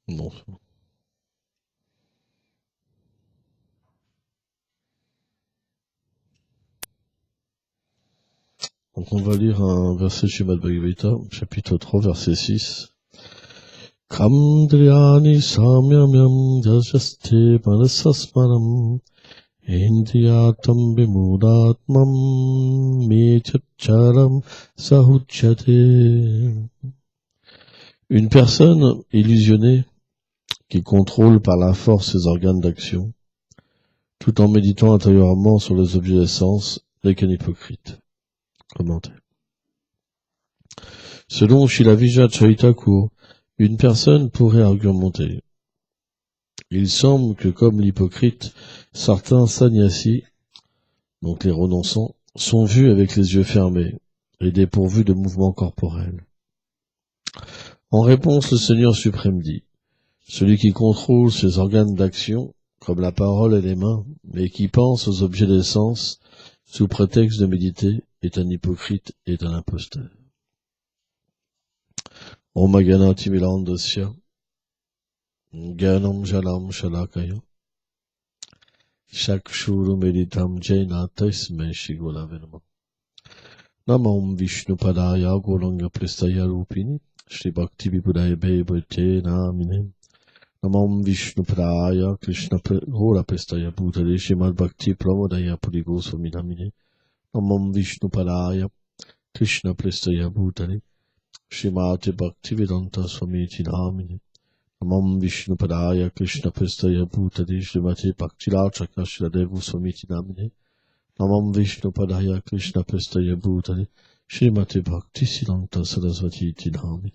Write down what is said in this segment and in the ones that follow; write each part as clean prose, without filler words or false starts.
Non. Donc on va lire un verset de Srimad Bhagavad Gita, chapitre 3, verset 6. Kamdriyani samyamyam jajaste manasasmaram indriyatam vimudatmam mechacharam sahuchyate. Une personne illusionnée qui contrôle par la force ses organes d'action, tout en méditant intérieurement sur les objets d'essence, n'est qu'un hypocrite. Commentaire. Selon Srila Vijaya Charita Thakur, une personne pourrait argumenter. Il semble que comme l'hypocrite, certains sannyasis, donc les renonçants, sont vus avec les yeux fermés et dépourvus de mouvements corporels. En réponse, le Seigneur suprême dit, celui qui contrôle ses organes d'action, comme la parole et les mains, mais qui pense aux objets des sens, sous prétexte de méditer, est un hypocrite et un imposteur. Om Ganati Milandasya Ganam Jalam Shalakaya Shakshuru Meditam Jaina Tasme Shigola Venama Namam Vishnu Padaya Golanga Prestaya Rupini Shri Bhakti Vipudaya Bhebhate Namine Namam Vishnu Padaya Krishna Gola Prestaya Bhutale Shrimad Bhakti Pramodaya Purigo Swaminamine Namam Vishnu Padaya Krishna Prestaya Bhutale Shrimati Bhaktivedanta Swamiti Namine Namam Vishnu Padaya Krishna Prestaya Bhutale Shrimati Bhaktilachaka Shradevu Swamiti Namine Namam Vishnu Padaya Krishna Prestaya Bhutale Shrimati Bhaktivedanta Saraswati Namine.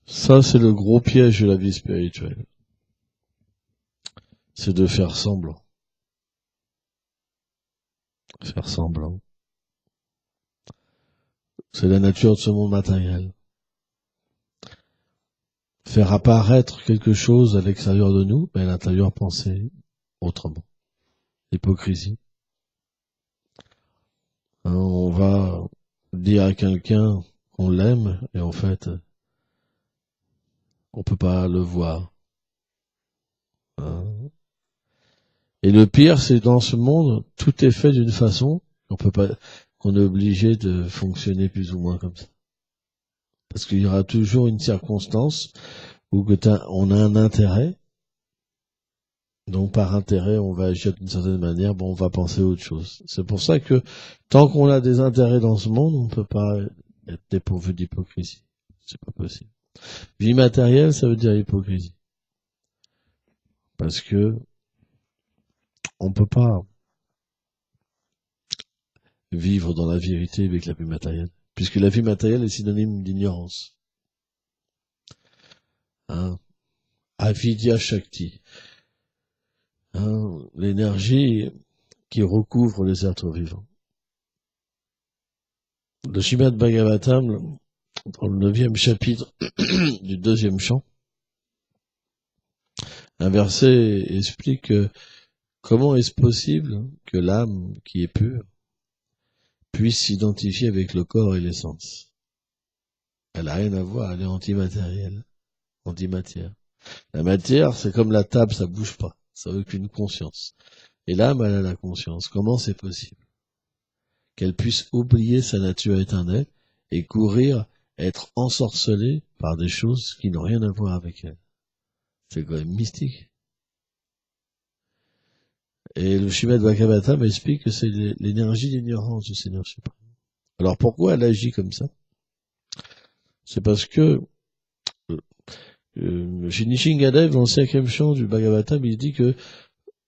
Ça, c'est le gros piège de la vie spirituelle. C'est de faire semblant. Faire semblant. C'est la nature de ce monde matériel. Faire apparaître quelque chose à l'extérieur de nous, mais à l'intérieur penser autrement. Hypocrisie. On va dire à quelqu'un qu'on l'aime, et en fait, on peut pas le voir. Et le pire, c'est dans ce monde, tout est fait d'une façon qu'on est obligé de fonctionner plus ou moins comme ça. Parce qu'il y aura toujours une circonstance où on a un intérêt. Donc par intérêt, on va agir d'une certaine manière, on va penser à autre chose. C'est pour ça que tant qu'on a des intérêts dans ce monde, on ne peut pas être dépourvu d'hypocrisie. C'est pas possible. Vie matérielle, ça veut dire hypocrisie. Parce que on peut pas vivre dans la vérité avec la vie matérielle. Puisque la vie matérielle est synonyme d'ignorance. Avidya Shakti. L'énergie qui recouvre les êtres vivants. Le Srimad Bhagavatam, dans le 9e chapitre du 2e chant, un verset explique comment est-ce possible que l'âme qui est pure puisse s'identifier avec le corps et l'essence. Elle n'a rien à voir, elle est antimatérielle, antimatière. La matière, c'est comme la table, ça bouge pas, ça n'a aucune conscience. Et l'âme, elle a la conscience. Comment c'est possible qu'elle puisse oublier sa nature éternelle et courir, être ensorcelée par des choses qui n'ont rien à voir avec elle? C'est quand même mystique. Et le Srimad Bhagavatam explique que c'est l'énergie d'ignorance du Seigneur suprême. Alors pourquoi elle agit comme ça? C'est parce que chez Nishingadev, dans le 5e chant du Bhagavatam, il dit que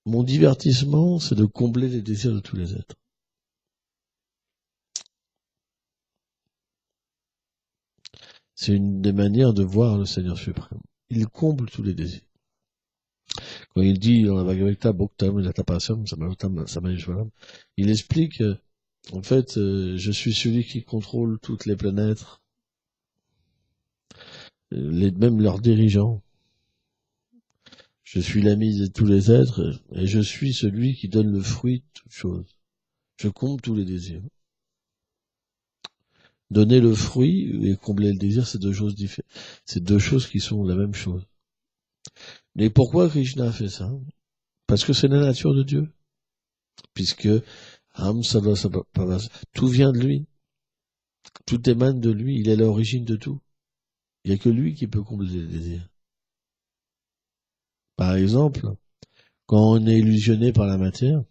mon divertissement, c'est de combler les désirs de tous les êtres. C'est une des manières de voir le Seigneur suprême. Il comble tous les désirs. Quand il dit dans la Bhagavad Gita, Bhoktam, Yatapasam, Samayeshwaram, il explique, en fait, je suis celui qui contrôle toutes les planètes, même leurs dirigeants. Je suis l'ami de tous les êtres, et je suis celui qui donne le fruit de toutes choses. Je comble tous les désirs. Donner le fruit et combler le désir, c'est deux choses différentes. C'est deux choses qui sont la même chose. Mais pourquoi Krishna a fait ça? Parce que c'est la nature de Dieu. Puisque tout vient de lui. Tout émane de lui. Il est l'origine de tout. Il n'y a que lui qui peut combler les désirs. Par exemple, quand on est illusionné par la matière,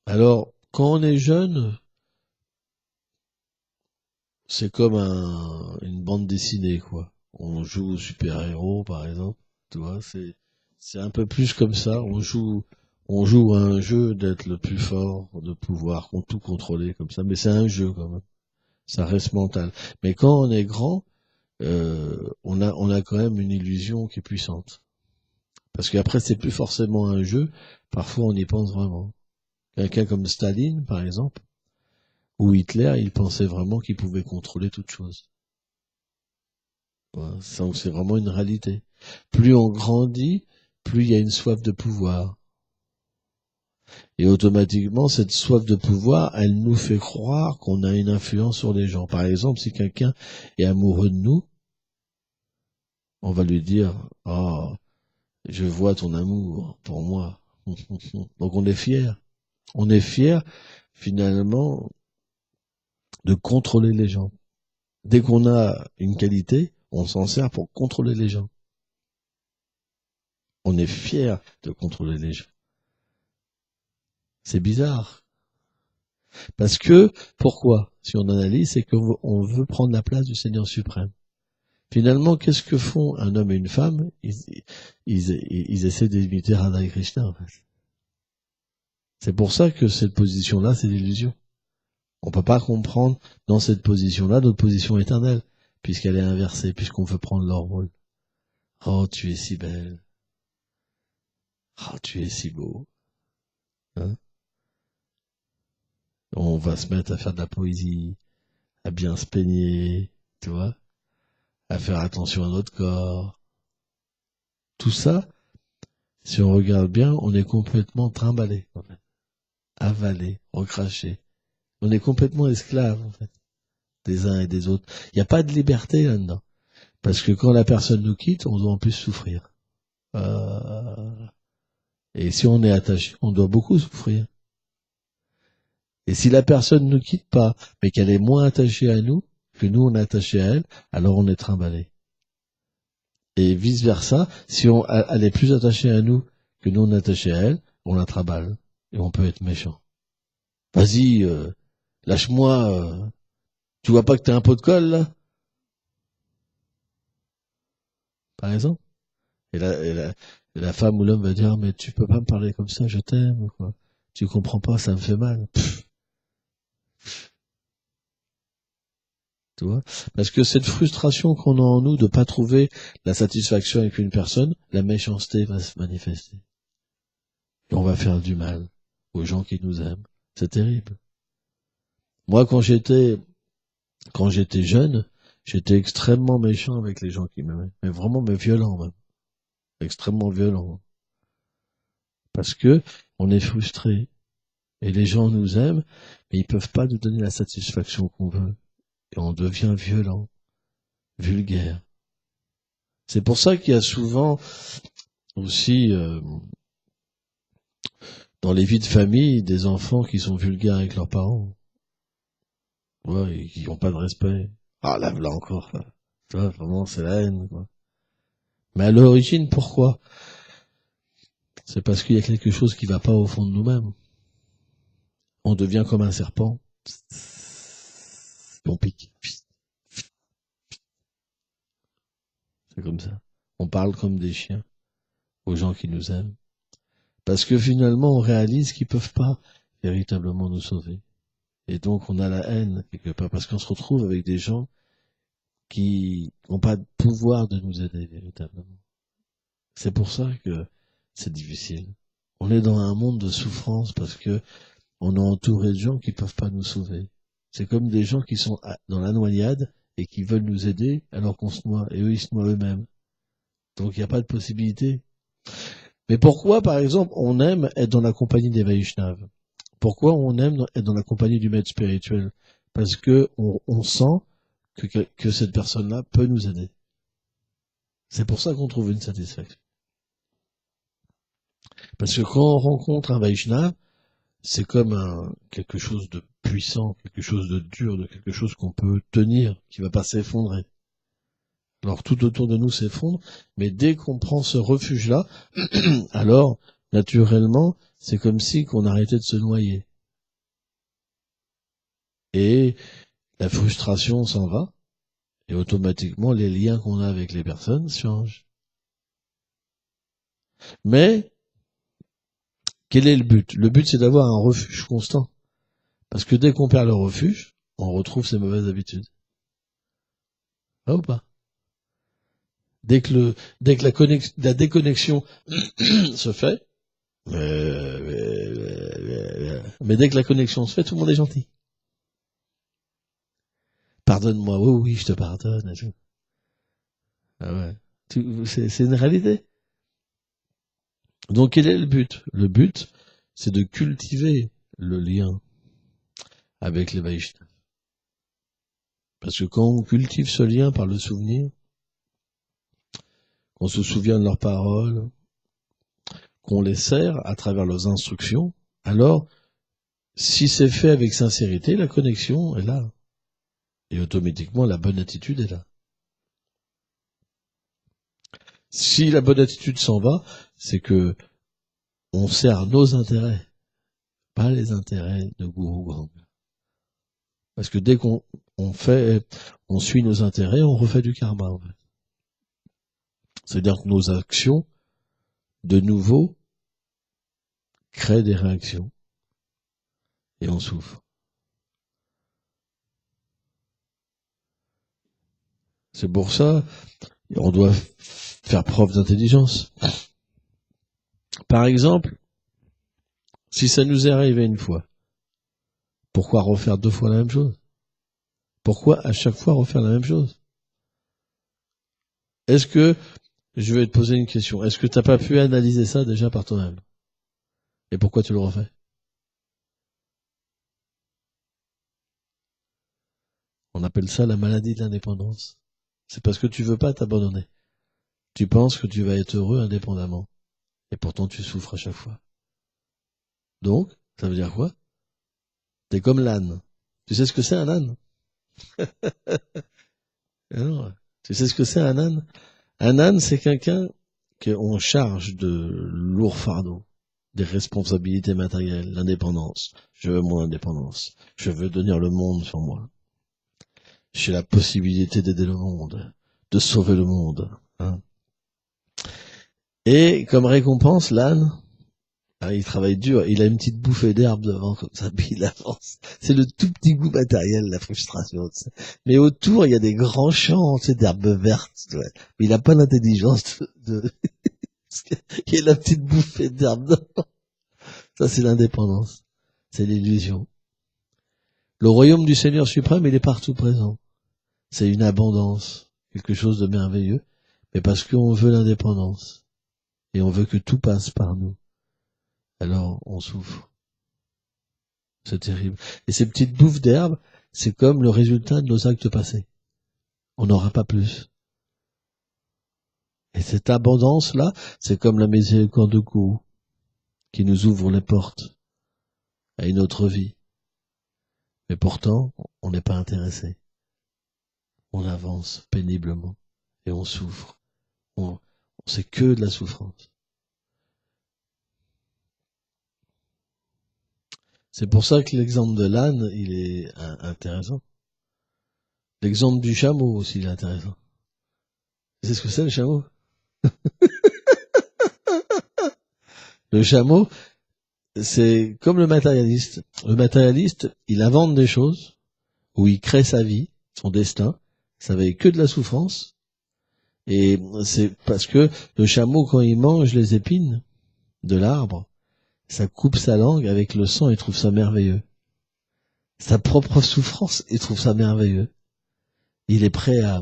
alors, quand on est jeune, c'est comme une bande dessinée, quoi. On joue au super-héros, par exemple. Tu vois, c'est un peu plus comme ça. On joue à un jeu d'être le plus fort, de pouvoir tout contrôler comme ça. Mais c'est un jeu, quand même. Ça reste mental. Mais quand on est grand, on a quand même une illusion qui est puissante. Parce qu'après, c'est plus forcément un jeu. Parfois, on y pense vraiment. Quelqu'un comme Staline, par exemple, ou Hitler, il pensait vraiment qu'il pouvait contrôler toute chose. Voilà, c'est vraiment une réalité. Plus on grandit, plus il y a une soif de pouvoir. Et automatiquement, cette soif de pouvoir, elle nous fait croire qu'on a une influence sur les gens. Par exemple, si quelqu'un est amoureux de nous, on va lui dire « Ah, je vois ton amour pour moi. » Donc on est fier. On est fier, finalement, de contrôler les gens. Dès qu'on a une qualité, on s'en sert pour contrôler les gens. On est fier de contrôler les gens. C'est bizarre. Parce que, pourquoi? Si on analyse, c'est qu'on veut prendre la place du Seigneur suprême. Finalement, qu'est-ce que font un homme et une femme? Ils essaient d'imiter Radha et Krishna, en fait. C'est pour ça que cette position-là, c'est l'illusion. On peut pas comprendre dans cette position-là notre position éternelle, puisqu'elle est inversée, puisqu'on veut prendre leur rôle. Oh, tu es si belle. Oh, tu es si beau. Hein? On va se mettre à faire de la poésie, à bien se peigner, tu vois, à faire attention à notre corps. Tout ça, si on regarde bien, on est complètement trimballé, en fait. Avalé, recraché. On est complètement esclave, en fait, des uns et des autres. Il n'y a pas de liberté là-dedans. Parce que quand la personne nous quitte, on doit en plus souffrir. Et si on est attaché, on doit beaucoup souffrir. Et si la personne ne nous quitte pas, mais qu'elle est moins attachée à nous, que nous on est attaché à elle, alors on est trimballé. Et vice versa, si elle est plus attachée à nous que nous on est attaché à elle, on la trimballe. Et on peut être méchant. Vas-y, lâche-moi, tu vois pas que t'es un pot de colle, là? Par exemple. Et la femme ou l'homme va dire, mais tu peux pas me parler comme ça, je t'aime, quoi. Tu comprends pas, ça me fait mal. Tu vois? Parce que cette frustration qu'on a en nous de pas trouver la satisfaction avec une personne, la méchanceté va se manifester. Et on va faire du mal aux gens qui nous aiment. C'est terrible. Moi, quand j'étais jeune, j'étais extrêmement méchant avec les gens qui m'aimaient. Mais vraiment, mais violent, même. Extrêmement violent. Parce que on est frustré. Et les gens nous aiment, mais ils peuvent pas nous donner la satisfaction qu'on veut. Et on devient violent, vulgaire. C'est pour ça qu'il y a souvent aussi dans les vies de famille des enfants qui sont vulgaires avec leurs parents. Ouais, et qui n'ont pas de respect. Ah là encore. Tu vois, vraiment c'est la haine, quoi. Mais à l'origine, pourquoi? C'est parce qu'il y a quelque chose qui va pas au fond de nous-mêmes. On devient comme un serpent. Et on pique. C'est comme ça. On parle comme des chiens aux gens qui nous aiment. Parce que finalement, on réalise qu'ils peuvent pas véritablement nous sauver. Et donc, on a la haine, quelque part, parce qu'on se retrouve avec des gens qui n'ont pas de pouvoir de nous aider véritablement. C'est pour ça que c'est difficile. On est dans un monde de souffrance parce que on est entouré de gens qui peuvent pas nous sauver. C'est comme des gens qui sont dans la noyade et qui veulent nous aider alors qu'on se noie, et eux ils se noient eux-mêmes. Donc il n'y a pas de possibilité. Mais pourquoi, par exemple, on aime être dans la compagnie des Vaishnavas? Pourquoi on aime être dans la compagnie du maître spirituel? parce que on sent que cette personne-là peut nous aider. C'est pour ça qu'on trouve une satisfaction. Parce que quand on rencontre un Vaishnava, c'est comme quelque chose de puissant, quelque chose de dur, de quelque chose qu'on peut tenir, qui va pas s'effondrer. Alors tout autour de nous s'effondre, mais dès qu'on prend ce refuge-là, alors naturellement, c'est comme si qu'on arrêtait de se noyer. Et la frustration s'en va, et automatiquement les liens qu'on a avec les personnes changent. Mais quel est le but? Le but, c'est d'avoir un refuge constant. Parce que dès qu'on perd le refuge, on retrouve ses mauvaises habitudes. Ah ou pas? Dès que la déconnexion se fait, mais dès que la connexion se fait, tout le monde est gentil. Pardonne-moi, oui, je te pardonne. Ah ouais. C'est une réalité. Donc quel est le but? Le but, c'est de cultiver le lien avec les Vaishnavas. Parce que quand on cultive ce lien par le souvenir, qu'on se souvient de leurs paroles, qu'on les sert à travers leurs instructions, alors, si c'est fait avec sincérité, la connexion est là. Et automatiquement, la bonne attitude est là. Si la bonne attitude s'en va, c'est que on sert nos intérêts, pas les intérêts de Guru Gang. Parce que dès qu'on suit nos intérêts, on refait du karma, en fait. C'est-à-dire que nos actions, de nouveau, créent des réactions. Et on souffre. C'est pour ça, on doit faire preuve d'intelligence. Par exemple, si ça nous est arrivé une fois, pourquoi refaire 2 fois la même chose? Pourquoi à chaque fois refaire la même chose? Est-ce que, je vais te poser une question, est-ce que tu n'as pas pu analyser ça déjà par toi-même? Et pourquoi tu le refais? On appelle ça la maladie de l'indépendance. C'est parce que tu veux pas t'abandonner. Tu penses que tu vas être heureux indépendamment. Et pourtant tu souffres à chaque fois. Donc, ça veut dire quoi? T'es comme l'âne. Tu sais ce que c'est un âne? Alors, tu sais ce que c'est un âne? Un âne, c'est quelqu'un qu'on charge de lourds fardeaux, des responsabilités matérielles, l'indépendance. Je veux mon indépendance. Je veux tenir le monde sur moi. J'ai la possibilité d'aider le monde, de sauver le monde. Hein. Et comme récompense, l'âne, il travaille dur, il a une petite bouffée d'herbe devant, comme ça, puis il avance. C'est le tout petit goût matériel, la frustration. Tu sais. Mais autour, il y a des grands champs d'herbes vertes. Ouais. Mais il n'a pas l'intelligence de... il y a la petite bouffée d'herbe devant. Ça, c'est l'indépendance. C'est l'illusion. Le royaume du Seigneur suprême, il est partout présent. C'est une abondance, quelque chose de merveilleux, mais parce qu'on veut l'indépendance. Et on veut que tout passe par nous. Alors, on souffre. C'est terrible. Et ces petites bouffes d'herbe, c'est comme le résultat de nos actes passés. On n'aura pas plus. Et cette abondance-là, c'est comme la miséricorde de Guru, qui nous ouvre les portes à une autre vie. Mais pourtant, on n'est pas intéressé. On avance péniblement et on souffre. On sait que de la souffrance. C'est pour ça que l'exemple de l'âne, il est intéressant. L'exemple du chameau aussi, il est intéressant. C'est ce que c'est le chameau? Le chameau, c'est comme le matérialiste. Le matérialiste, il invente des choses où il crée sa vie, son destin. Ça va être que de la souffrance. Et c'est parce que le chameau, quand il mange les épines de l'arbre, ça coupe sa langue avec le sang, il trouve ça merveilleux. Sa propre souffrance, il trouve ça merveilleux. Il est prêt à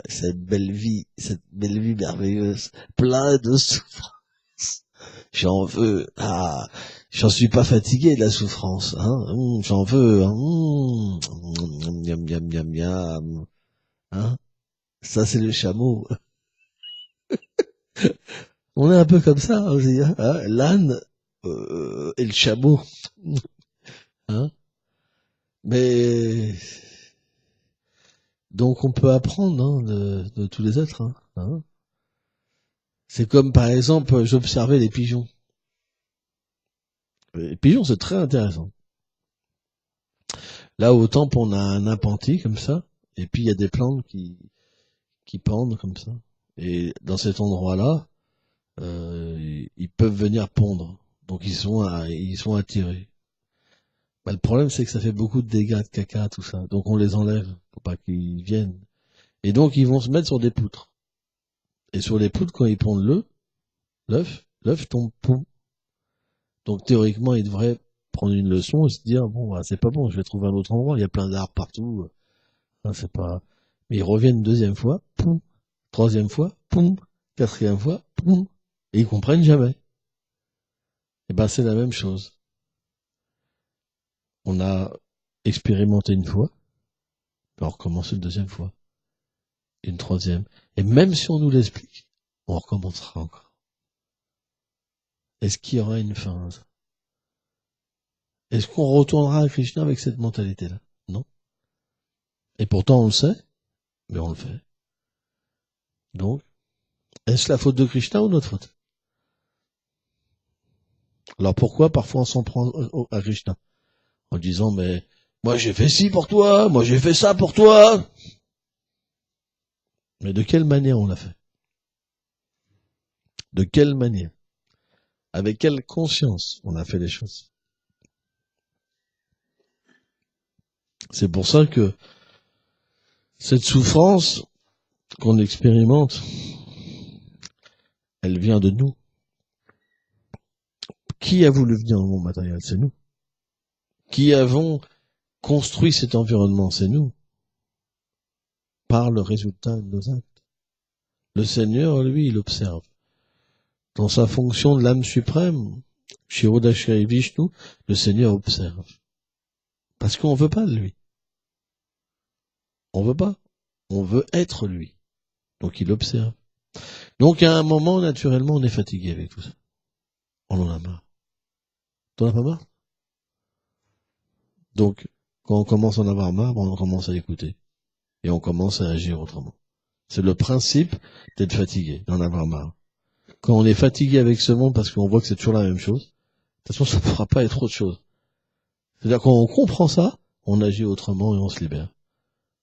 cette belle vie merveilleuse, plein de souffrance. J'en veux, J'en suis pas fatigué de la souffrance, hein. J'en veux, hein. Miam, miam, miam, miam. Hein. Ça, c'est le chameau. On est un peu comme ça aussi, hein. L'âne et le chameau. Hein. Mais donc on peut apprendre hein, de tous les êtres. Hein. C'est comme par exemple, j'observais les pigeons. Les pigeons, c'est très intéressant. Là, au temple, on a un appentis comme ça, et puis il y a des plantes qui pendent comme ça. Et dans cet endroit-là, ils peuvent venir pondre. Donc ils sont attirés. Bah, le problème, c'est que ça fait beaucoup de dégâts de caca, tout ça. Donc on les enlève pour pas qu'ils viennent. Et donc ils vont se mettre sur des poutres. Et sur les poutres, quand ils pondent l'œuf tombe poum. Donc théoriquement, ils devraient prendre une leçon et se dire bon, bah, c'est pas bon, je vais trouver un autre endroit. Il y a plein d'arbres partout. C'est pas. Mais ils reviennent une deuxième fois, poum. Troisième fois, poum. Quatrième fois, poum. Et ils comprennent jamais. Et ben c'est la même chose. On a expérimenté une fois, puis on recommence une deuxième fois, une troisième. Et même si on nous l'explique, on recommencera encore. Est-ce qu'il y aura une fin à ça? Est-ce qu'on retournera à Krishna avec cette mentalité-là? Non. Et pourtant on le sait, mais on le fait. Donc, est-ce la faute de Krishna ou notre faute? Alors pourquoi parfois on s'en prend à Krishna? En disant, mais moi j'ai fait ci pour toi, moi j'ai fait ça pour toi. Mais de quelle manière on l'a fait? De quelle manière? Avec quelle conscience on a fait les choses? C'est pour ça que cette souffrance qu'on expérimente, elle vient de nous. Qui a voulu venir dans le monde matériel? C'est nous. Qui avons construit cet environnement? C'est nous. Par le résultat de nos actes. Le Seigneur, lui, il observe. Dans sa fonction de l'âme suprême, Shirodashri Vishnu, le Seigneur observe. Parce qu'on veut pas de lui. On veut pas. On veut être lui. Donc il observe. Donc à un moment, naturellement, on est fatigué avec tout ça. On en a marre. T'en as pas marre? Donc, quand on commence à en avoir marre, on commence à écouter. Et on commence à agir autrement. C'est le principe d'être fatigué, d'en avoir marre. Quand on est fatigué avec ce monde parce qu'on voit que c'est toujours la même chose, de toute façon, ça ne pourra pas être autre chose. C'est-à-dire quand on comprend ça, on agit autrement et on se libère.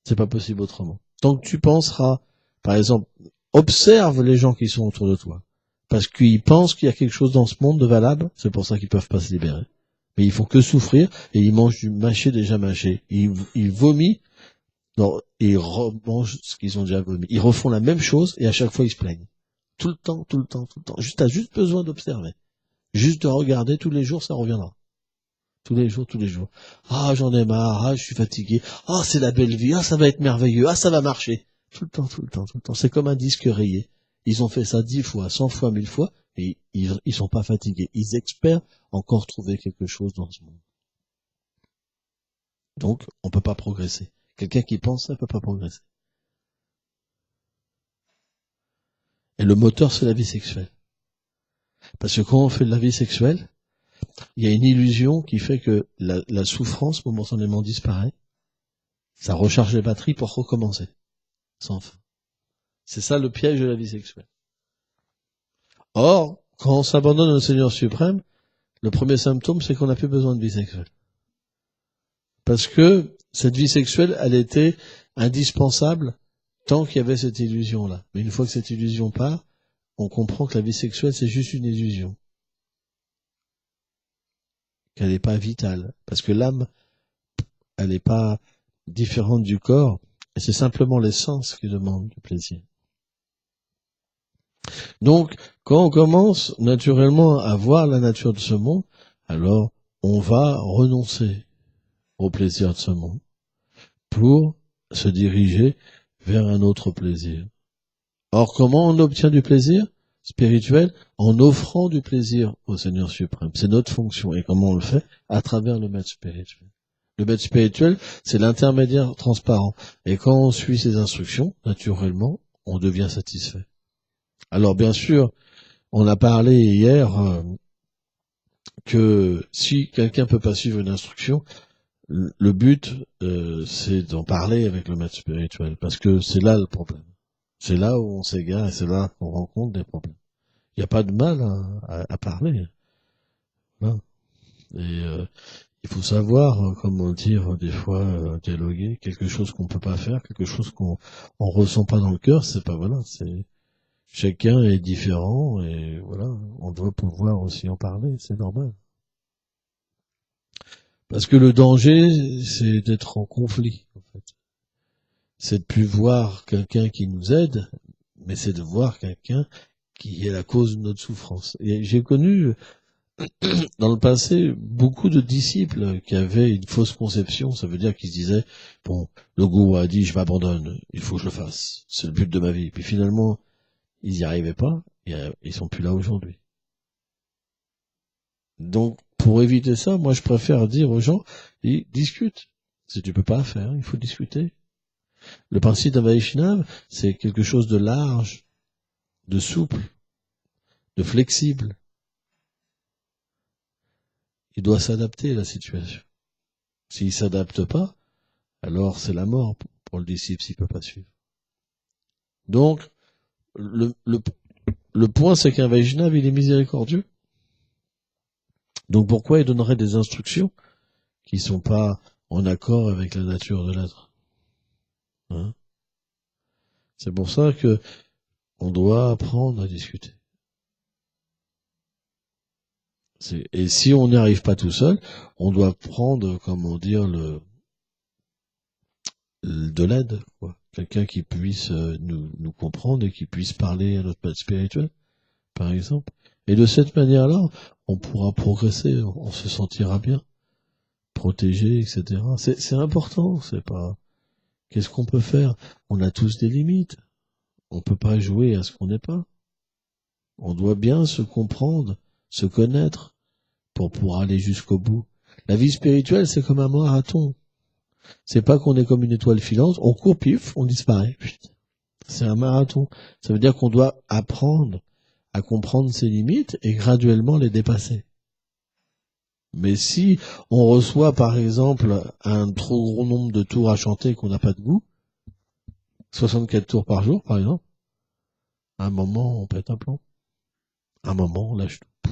C'est pas possible autrement. Tant que tu penseras, par exemple, observe les gens qui sont autour de toi. Parce qu'ils pensent qu'il y a quelque chose dans ce monde de valable, c'est pour ça qu'ils peuvent pas se libérer. Mais ils font que souffrir et ils mangent du mâché déjà mâché. Ils vomissent, non, ils remangent ce qu'ils ont déjà vomi. Ils refont la même chose et à chaque fois ils se plaignent. Tout le temps, tout le temps, tout le temps. T'as juste besoin d'observer. Juste de regarder tous les jours, ça reviendra. Tous les jours, tous les jours. Ah, j'en ai marre, ah, je suis fatigué, ah, c'est la belle vie, ah, ça va être merveilleux, ah, ça va marcher. Tout le temps, tout le temps, tout le temps. C'est comme un disque rayé. Ils ont fait ça 10 fois, 100 fois, 1000 fois, et ils sont pas fatigués. Ils espèrent encore trouver quelque chose dans ce monde. Donc, on peut pas progresser. Quelqu'un qui pense ça peut pas progresser. Et le moteur, c'est la vie sexuelle. Parce que quand on fait de la vie sexuelle, il y a une illusion qui fait que la souffrance momentanément disparaît. Ça recharge les batteries pour recommencer. Sans fin. C'est ça le piège de la vie sexuelle. Or, quand on s'abandonne au Seigneur suprême, le premier symptôme, c'est qu'on n'a plus besoin de vie sexuelle. Parce que cette vie sexuelle, elle était indispensable tant qu'il y avait cette illusion-là. Mais une fois que cette illusion part, on comprend que la vie sexuelle, c'est juste une illusion. Qu'elle n'est pas vitale. Parce que l'âme, elle n'est pas différente du corps. Et c'est simplement les sens qui demandent du plaisir. Donc, quand on commence naturellement à voir la nature de ce monde, alors on va renoncer au plaisir de ce monde pour se diriger vers un autre plaisir. Or, comment on obtient du plaisir? spirituel en offrant du plaisir au Seigneur suprême. C'est notre fonction. Et comment on le fait? À travers le maître spirituel. Le maître spirituel, c'est l'intermédiaire transparent. Et quand on suit ses instructions, naturellement, on devient satisfait. Alors bien sûr, on a parlé hier que si quelqu'un peut pas suivre une instruction, le but, c'est d'en parler avec le maître spirituel, parce que c'est là le problème. C'est là où on s'égare et c'est là qu'on rencontre des problèmes. Il n'y a pas de mal à parler. Hein. Et il faut savoir, comment dire, des fois, dialoguer, quelque chose qu'on peut pas faire, quelque chose qu'on ressent pas dans le cœur, c'est pas, voilà, c'est, chacun est différent et voilà, on doit pouvoir aussi en parler, c'est normal. Parce que le danger, c'est d'être en conflit, en fait. C'est de plus voir quelqu'un qui nous aide, mais c'est de voir quelqu'un qui est la cause de notre souffrance. Et j'ai connu, dans le passé, beaucoup de disciples qui avaient une fausse conception. Ça veut dire qu'ils se disaient, bon, le gourou a dit, je m'abandonne, il faut que je le fasse. C'est le but de ma vie. Puis finalement, ils n'y arrivaient pas, et ils sont plus là aujourd'hui. Donc, pour éviter ça, moi, je préfère dire aux gens, discute. Si tu peux pas faire, il faut discuter. Le principe d'un Vaishnav, c'est quelque chose de large, de souple, de flexible. Il doit s'adapter à la situation. S'il s'adapte pas, alors c'est la mort pour le disciple s'il peut pas suivre. Donc, le point, c'est qu'un Vaishnav, il est miséricordieux. Donc pourquoi il donnerait des instructions qui sont pas en accord avec la nature de l'être? Hein? C'est pour ça que on doit apprendre à discuter. Et si on n'y arrive pas tout seul, on doit prendre, comment dire, de l'aide, quoi. Quelqu'un qui puisse nous comprendre et qui puisse parler à notre maître spirituel, par exemple. Et de cette manière-là, on pourra progresser, on se sentira bien, protégé, etc. C'est important, c'est pas... Qu'est-ce qu'on peut faire? On a tous des limites. On peut pas jouer à ce qu'on n'est pas. On doit bien se comprendre, se connaître, pour pouvoir aller jusqu'au bout. La vie spirituelle, c'est comme un marathon. C'est pas qu'on est comme une étoile filante, on court pif, on disparaît. C'est un marathon. Ça veut dire qu'on doit apprendre à comprendre ses limites et graduellement les dépasser. Mais si on reçoit par exemple un trop gros nombre de tours à chanter qu'on n'a pas de goût, 64 tours par jour par exemple, à un moment on pète un plomb. À un moment on lâche tout.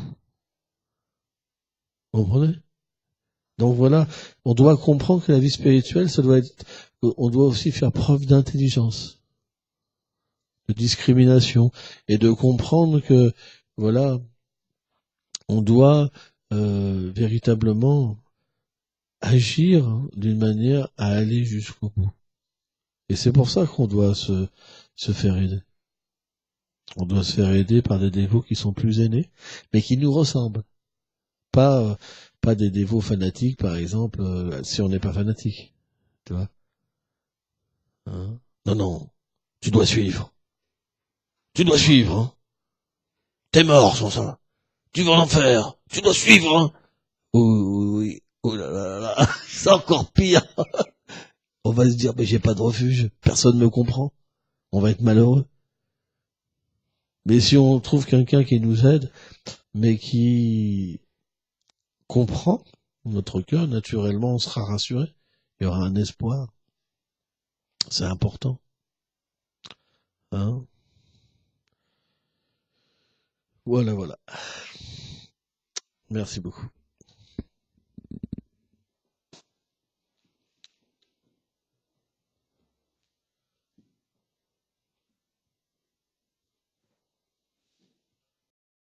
Vous comprenez? Donc voilà, on doit comprendre que la vie spirituelle, ça doit être, on doit aussi faire preuve d'intelligence, de discrimination, et de comprendre que, voilà, on doit véritablement agir d'une manière à aller jusqu'au bout. Et c'est pour ça qu'on doit se faire aider. On doit se faire aider par des dévots qui sont plus aînés, mais qui nous ressemblent. Pas des dévots fanatiques, par exemple, si on n'est pas fanatique. Tu vois? Hein? Non, non. Tu dois suivre. Tu dois suivre, hein. T'es mort sans ça. Tu vas en enfer. Tu dois suivre, hein. Oui, oui, oui. Oh là là là là. C'est encore pire. On va se dire, mais j'ai pas de refuge. Personne me comprend. On va être malheureux. Mais si on trouve quelqu'un qui nous aide, mais qui comprend notre cœur, naturellement, on sera rassuré. Il y aura un espoir. C'est important. Hein? Voilà, voilà. Merci beaucoup.